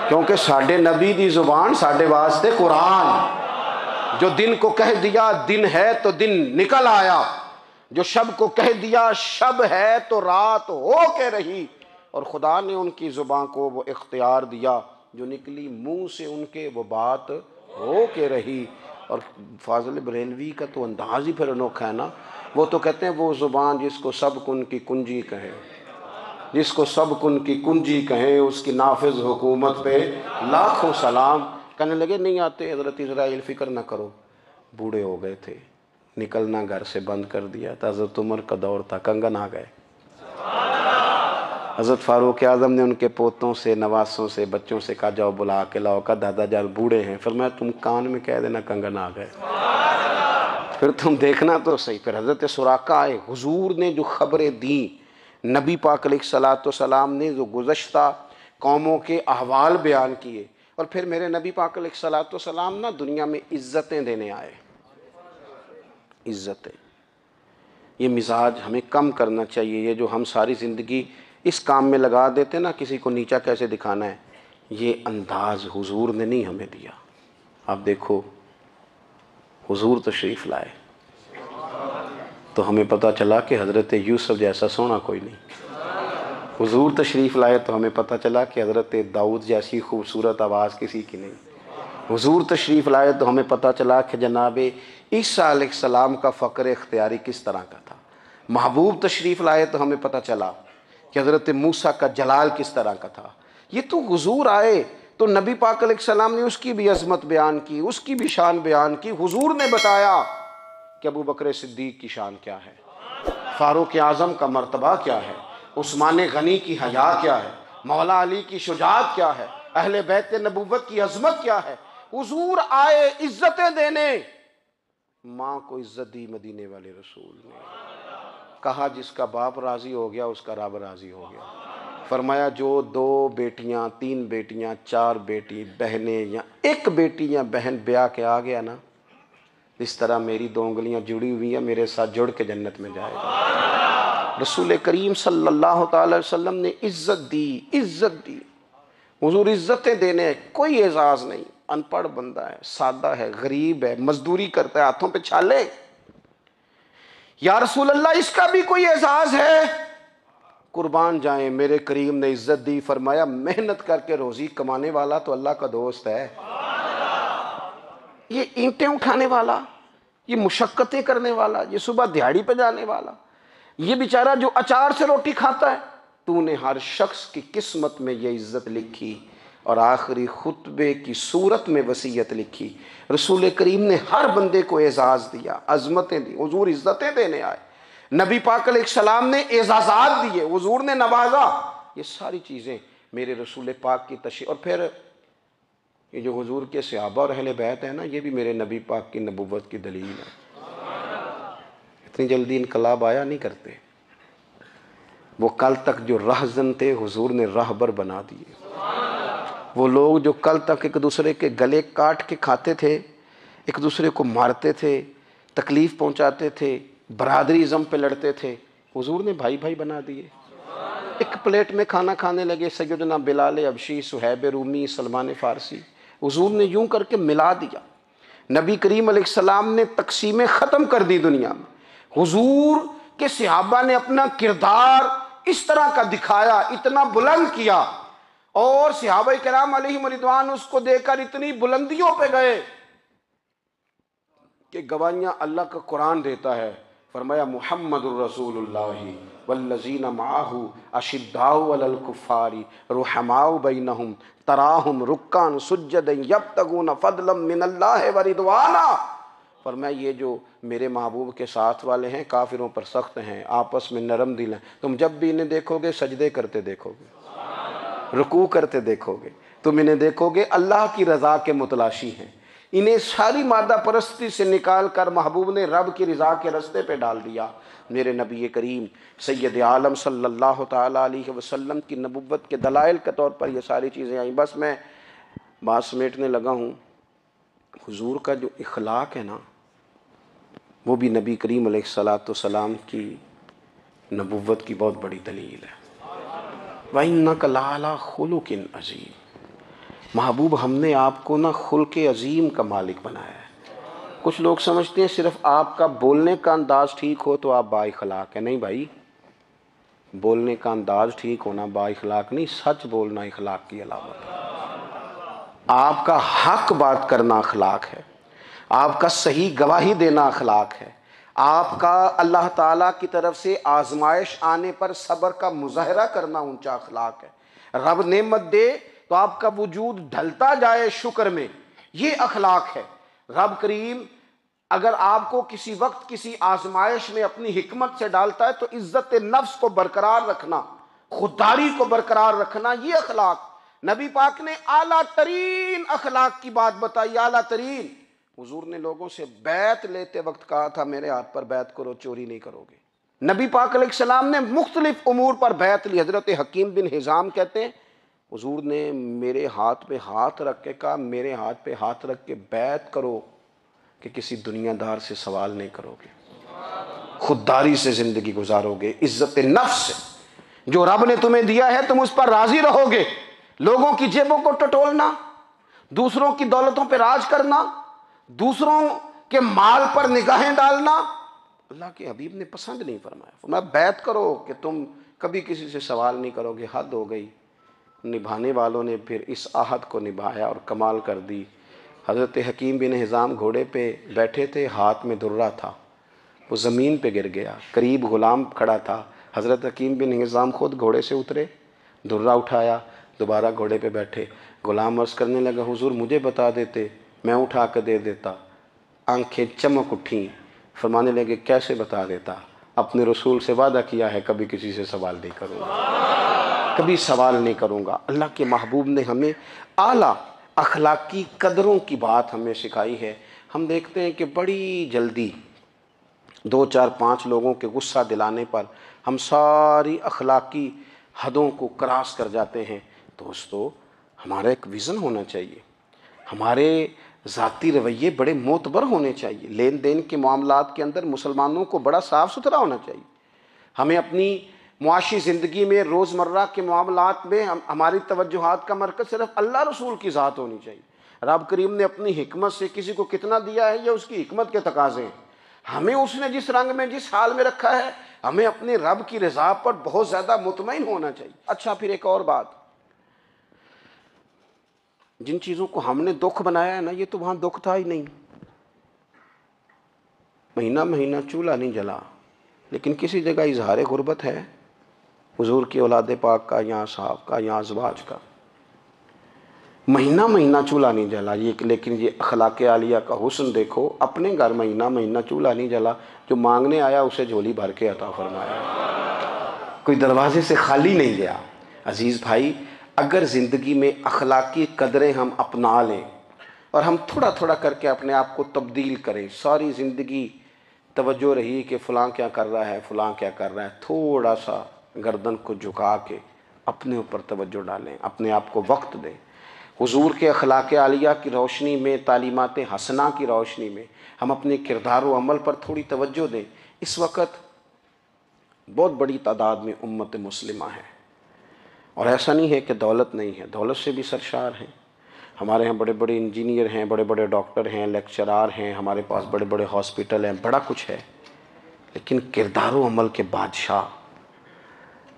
کیونکہ ساڈے نبی دی زبان ساڈے واسطے قرآن، جو دن کو کہہ دیا دن ہے تو دن نکل آیا، جو شب کو کہہ دیا شب ہے تو رات ہو کے رہی، اور خدا نے ان کی زبان کو وہ اختیار دیا، جو نکلی منہ سے ان کے وہ بات ہو کے رہی۔ اور فاضل بریلوی کا تو انداز ہی پھر انوکھا ہے نا، وہ تو کہتے ہیں وہ زبان جس کو سب کن کی کنجی کہے، جس کو سب کن کی کنجی کہیں، اس کی نافذ حکومت پہ لاکھوں سلام۔ کہنے لگے نہیں آتے حضرت اسرائیل، فکر نہ کرو، بوڑھے ہو گئے تھے، نکلنا گھر سے بند کر دیا تھا، حضرت عمر کا دور تھا، کنگن آ گئے۔ حضرت فاروق اعظم نے ان کے پوتوں سے، نواسوں سے، بچوں سے کہا جاؤ بلا کے لاؤ، کہا دادا جان بوڑھے ہیں، فرمایا تم کان میں کہہ دینا کنگن آ گئے، پھر تم دیکھنا تو صحیح۔ پھر حضرت سراقہ آئے، حضور نے جو خبریں دیں، نبی پاک علیہ الصلوۃ والسلام نے جو گزشتہ قوموں کے احوال بیان کیے، اور پھر میرے نبی پاک علیہ الصلوۃ والسلام نا دنیا میں عزتیں دینے آئے، عزتیں۔ یہ مزاج ہمیں کم کرنا چاہیے، یہ جو ہم ساری زندگی اس کام میں لگا دیتے نا کسی کو نیچا کیسے دکھانا ہے، یہ انداز حضور نے نہیں ہمیں دیا۔ آپ دیکھو حضور تشریف لائے تو ہمیں پتہ چلا کہ حضرت یوسف جیسا سونا کوئی نہیں، حضور تشریف لائے تو ہمیں پتہ چلا کہ حضرت داؤد جیسی خوبصورت آواز کسی کی نہیں، حضور تشریف لائے تو ہمیں پتہ چلا کہ جناب عیسیٰ علیہ السلام کا فقر اختیاری کس طرح کا تھا، محبوب تشریف لائے تو ہمیں پتہ چلا کہ حضرت موسیٰ کا جلال کس طرح کا تھا۔ یہ تو حضور آئے تو نبی پاک علیہ السلام نے اس کی بھی عظمت بیان کی، اس کی بھی شان بیان کی، حضور نے بتایا کہ ابوبکر صدیق کی شان کیا ہے، فاروق اعظم کا مرتبہ کیا ہے، عثمان غنی کی حیا کیا ہے، مولا علی کی شجاعت کیا ہے، اہل بیت نبوت کی عظمت کیا ہے۔ حضور آئے عزتیں دینے، ماں کو عزت دی مدینے والے رسول نے، کہا جس کا باپ راضی ہو گیا اس کا رب راضی ہو گیا، فرمایا جو 2 بیٹیاں 3 بیٹیاں 4 بیٹی بہنیں یا ایک بیٹی یا بہن بیاہ کے آ گیا نا، اس طرح میری 2 انگلیاں جڑی ہوئی ہیں، میرے ساتھ جڑ کے جنت میں جائے گا۔ رسول کریم صلی اللہ تعالی وسلم نے عزت دی، عزت دی۔ حضور عزتیں دینے، کوئی اعزاز نہیں، ان پڑھ بندہ ہے، سادہ ہے، غریب ہے، مزدوری کرتا ہے، ہاتھوں پہ چھالے، یا رسول اللہ اس کا بھی کوئی اعزاز ہے؟ قربان جائیں، میرے کریم نے عزت دی، فرمایا محنت کر کے روزی کمانے والا تو اللہ کا دوست ہے، یہ اینٹیں اٹھانے والا، یہ مشقتیں کرنے والا، یہ صبح دیہڑی پہ جانے والا، یہ بیچارہ جو اچار سے روٹی کھاتا ہے، تو نے ہر شخص کی قسمت میں یہ عزت لکھی، اور آخری خطبے کی صورت میں وصیت لکھی۔ رسول کریم نے ہر بندے کو اعزاز دیا، عظمتیں دی، حضور عزتیں دینے آئے، نبی پاک علیہ السلام نے اعزازات دیے، حضور نے نوازا، یہ ساری چیزیں میرے رسول پاک کی تشریف۔ اور پھر یہ جو حضور کے صحابہ اور اہل بیت ہیں نا، یہ بھی میرے نبی پاک کی نبوت کی دلیل ہے، اتنی جلدی انقلاب آیا نہیں کرتے، وہ کل تک جو رہزن تھے حضور نے راہبر بنا دیے، وہ لوگ جو کل تک ایک دوسرے کے گلے کاٹ کے کھاتے تھے، ایک دوسرے کو مارتے تھے، تکلیف پہنچاتے تھے، برادری ازم پہ لڑتے تھے، حضور نے بھائی بھائی بنا دیے، ایک پلیٹ میں کھانا کھانے لگے، سیدنا بلال حبشی، صہیب رومی، سلمان فارسی، حضور نے یوں کر کے ملا دیا۔ نبی کریم علیہ السلام نے تقسیمیں ختم کر دی دنیا میں، حضور کے صحابہ نے اپنا کردار اس طرح کا دکھایا، اتنا بلند کیا، اور صحابہ کرام علیہم رضوان اس کو دیکھ کر اتنی بلندیوں پہ گئے کہ گواہیاں اللہ کا قرآن دیتا ہے، فرمایا محمد الرسول اللہ والذین معہ اشداء علی الکفار رحماء بینہم تراہم رکعا سجدا یبتغون فضلا من اللہ ورضوانا۔ فرمایا یہ جو میرے محبوب کے ساتھ والے ہیں کافروں پر سخت ہیں، آپس میں نرم دل ہیں، تم جب بھی انہیں دیکھو گے سجدے کرتے دیکھو گے، رکوع کرتے دیکھو گے، تم انہیں دیکھو گے اللہ کی رضا کے متلاشی ہیں۔ انہیں ساری مادہ پرستی سے نکال کر محبوب نے رب کی رضا کے رستے پہ ڈال دیا۔ میرے نبی کریم سید عالم صلی اللہ تعالیٰ علیہ وسلم کی نبوت کے دلائل کے طور پر یہ ساری چیزیں آئیں۔ بس میں بات سمیٹنے لگا ہوں۔ حضور کا جو اخلاق ہے نا، وہ بھی نبی کریم علیہ السلام کی نبوت کی بہت بڑی دلیل ہے۔ وَإِنَّكَ لَعَلَىٰ خُلُقٍ عَظِيمٍ۔ محبوب ہم نے آپ کو نا خلق عظیم کا مالک بنایا ہے۔ کچھ لوگ سمجھتے ہیں صرف آپ کا بولنے کا انداز ٹھیک ہو تو آپ با اخلاق ہیں۔ نہیں بھائی، بولنے کا انداز ٹھیک ہونا با اخلاق نہیں، سچ بولنا اخلاق کی علامت ہے۔ آپ کا حق بات کرنا اخلاق ہے، آپ کا صحیح گواہی دینا اخلاق ہے، آپ کا اللہ تعالیٰ کی طرف سے آزمائش آنے پر صبر کا مظاہرہ کرنا اونچا اخلاق ہے۔ رب نعمت دے تو آپ کا وجود ڈھلتا جائے شکر میں، یہ اخلاق ہے۔ رب کریم اگر آپ کو کسی وقت کسی آزمائش میں اپنی حکمت سے ڈالتا ہے تو عزت نفس کو برقرار رکھنا، خودداری کو برقرار رکھنا، یہ اخلاق۔ نبی پاک نے اعلیٰ ترین اخلاق کی بات بتائی، اعلیٰ ترین۔ حضور نے لوگوں سے بیعت لیتے وقت کہا تھا میرے ہاتھ پر بیعت کرو، چوری نہیں کرو گے۔ نبی پاک علیہ السلام نے مختلف امور پر بیعت لی۔ حضرت حکیم بن حزام کہتے ہیں حضور نے میرے ہاتھ پہ ہاتھ رکھ کے کہا میرے ہاتھ پہ ہاتھ رکھ کے بیعت کرو کہ کسی دنیا دار سے سوال نہیں کرو گے، خودداری سے زندگی گزارو گے، عزت نفس سے جو رب نے تمہیں دیا ہے تم اس پر راضی رہو گے۔ لوگوں کی جیبوں کو ٹٹولنا، دوسروں کی دولتوں پہ راج کرنا، دوسروں کے مال پر نگاہیں ڈالنا اللہ کے حبیب نے پسند نہیں فرمایا۔ فرمایا بیعت کرو کہ تم کبھی کسی سے سوال نہیں کرو گے۔ حد ہو گئی۔ نبھانے والوں نے پھر اس عہد کو نبھایا اور کمال کر دی۔ حضرت حکیم بن حزام گھوڑے پہ بیٹھے تھے، ہاتھ میں درہ تھا، وہ زمین پہ گر گیا، قریب غلام کھڑا تھا۔ حضرت حکیم بن حزام خود گھوڑے سے اترے، درہ اٹھایا، دوبارہ گھوڑے پہ بیٹھے۔ غلام عرض کرنے لگا حضور مجھے بتا دیتے میں اٹھا کے دے دیتا۔ آنکھیں چمک اٹھیں، فرمانے لگے کیسے بتا دیتا؟ اپنے رسول سے وعدہ کیا ہے کبھی کسی سے سوال نہیں کروں گا، کبھی سوال نہیں کروں گا۔ اللہ کے محبوب نے ہمیں اعلیٰ اخلاقی قدروں کی بات ہمیں سکھائی ہے۔ ہم دیکھتے ہیں کہ بڑی جلدی 2 4 5 لوگوں کے غصہ دلانے پر ہم ساری اخلاقی حدوں کو کراس کر جاتے ہیں۔ دوستو ہمارا ایک ویژن ہونا چاہیے، ہمارے ذاتی رویے بڑے معتبر ہونے چاہیے۔ لین دین کے معاملات کے اندر مسلمانوں کو بڑا صاف ستھرا ہونا چاہیے۔ ہمیں اپنی معاشی زندگی میں روزمرہ کے معاملات میں ہماری توجہات کا مرکز صرف اللہ رسول کی ذات ہونی چاہیے۔ رب کریم نے اپنی حکمت سے کسی کو کتنا دیا ہے یہ اس کی حکمت کے تقاضے ہیں۔ ہمیں اس نے جس رنگ میں جس حال میں رکھا ہے ہمیں اپنے رب کی رضا پر بہت زیادہ مطمئن ہونا چاہیے۔ اچھا پھر ایک اور بات، جن چیزوں کو ہم نے دکھ بنایا ہے نا یہ تو وہاں دکھ تھا ہی نہیں۔ مہینہ مہینہ چولہا نہیں جلا، لیکن کسی جگہ اظہار غربت ہے حضور کی اولاد پاک کا یا صحاب کا یا ازواج کا۔ مہینہ مہینہ چولہا نہیں جلا، لیکن یہ اخلاق عالیہ کا حسن دیکھو، اپنے گھر مہینہ مہینہ چولہا نہیں جلا، جو مانگنے آیا اسے جھولی بھر کے عطا فرمایا، کوئی دروازے سے خالی نہیں گیا۔ عزیز بھائی اگر زندگی میں اخلاقی قدریں ہم اپنا لیں اور ہم تھوڑا تھوڑا کر کے اپنے آپ کو تبدیل کریں، ساری زندگی توجہ رہی کہ فلاں کیا کر رہا ہے فلاں کیا کر رہا ہے، تھوڑا سا گردن کو جھکا کے اپنے اوپر توجہ ڈالیں، اپنے آپ کو وقت دیں۔ حضور کے اخلاق عالیہ کی روشنی میں، تعلیمات حسنہ کی روشنی میں ہم اپنے کردار و عمل پر تھوڑی توجہ دیں۔ اس وقت بہت بڑی تعداد میں امت مسلمہ ہے، اور ایسا نہیں ہے کہ دولت نہیں ہے، دولت سے بھی سرشار ہیں۔ ہمارے ہاں بڑے بڑے انجینئر ہیں، بڑے بڑے ڈاکٹر ہیں، لیکچرار ہیں، ہمارے پاس بڑے بڑے ہاسپٹل ہیں، بڑا کچھ ہے، لیکن کردار و عمل کے بادشاہ،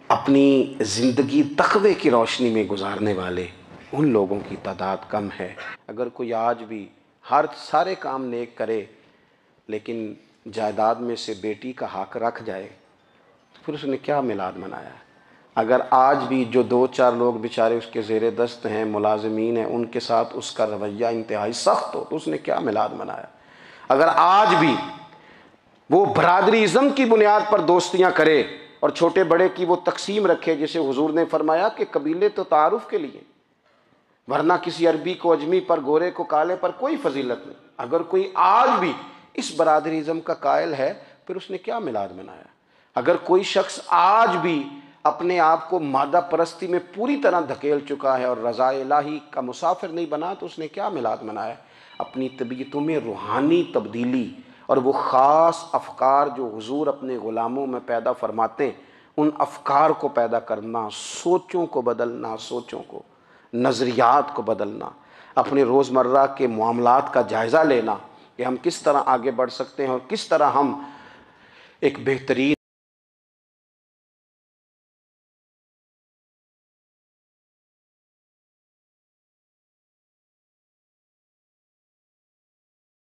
اپنی زندگی تقوی کی روشنی میں گزارنے والے، ان لوگوں کی تعداد کم ہے۔ اگر کوئی آج بھی سارے کام نیک کرے لیکن جائیداد میں سے بیٹی کا حق رکھ جائے تو پھر اس نے کیا میلاد منایا ہے؟ اگر آج بھی جو 2-4 لوگ بیچارے اس کے زیر دست ہیں، ملازمین ہیں، ان کے ساتھ اس کا رویہ انتہائی سخت ہو تو اس نے کیا میلاد منایا؟ اگر آج بھی وہ برادری ازم کی بنیاد پر دوستیاں کرے اور چھوٹے بڑے کی وہ تقسیم رکھے، جسے حضور نے فرمایا کہ قبیلے تو تعارف کے لیے، ورنہ کسی عربی کو اجمی پر، گورے کو کالے پر کوئی فضیلت نہیں، اگر کوئی آج بھی اس برادری ازم کا قائل ہے پھر اس نے کیا میلاد منایا؟ اگر کوئی شخص آج بھی اپنے آپ کو مادہ پرستی میں پوری طرح دھکیل چکا ہے اور رضا الہی کا مسافر نہیں بنا تو اس نے کیا میلاد منایا؟ اپنی طبیعتوں میں روحانی تبدیلی اور وہ خاص افکار جو حضور اپنے غلاموں میں پیدا فرماتے ہیں، ان افکار کو پیدا کرنا، سوچوں کو بدلنا، سوچوں کو، نظریات کو بدلنا، اپنے روزمرہ کے معاملات کا جائزہ لینا کہ ہم کس طرح آگے بڑھ سکتے ہیں اور کس طرح ہم ایک بہترین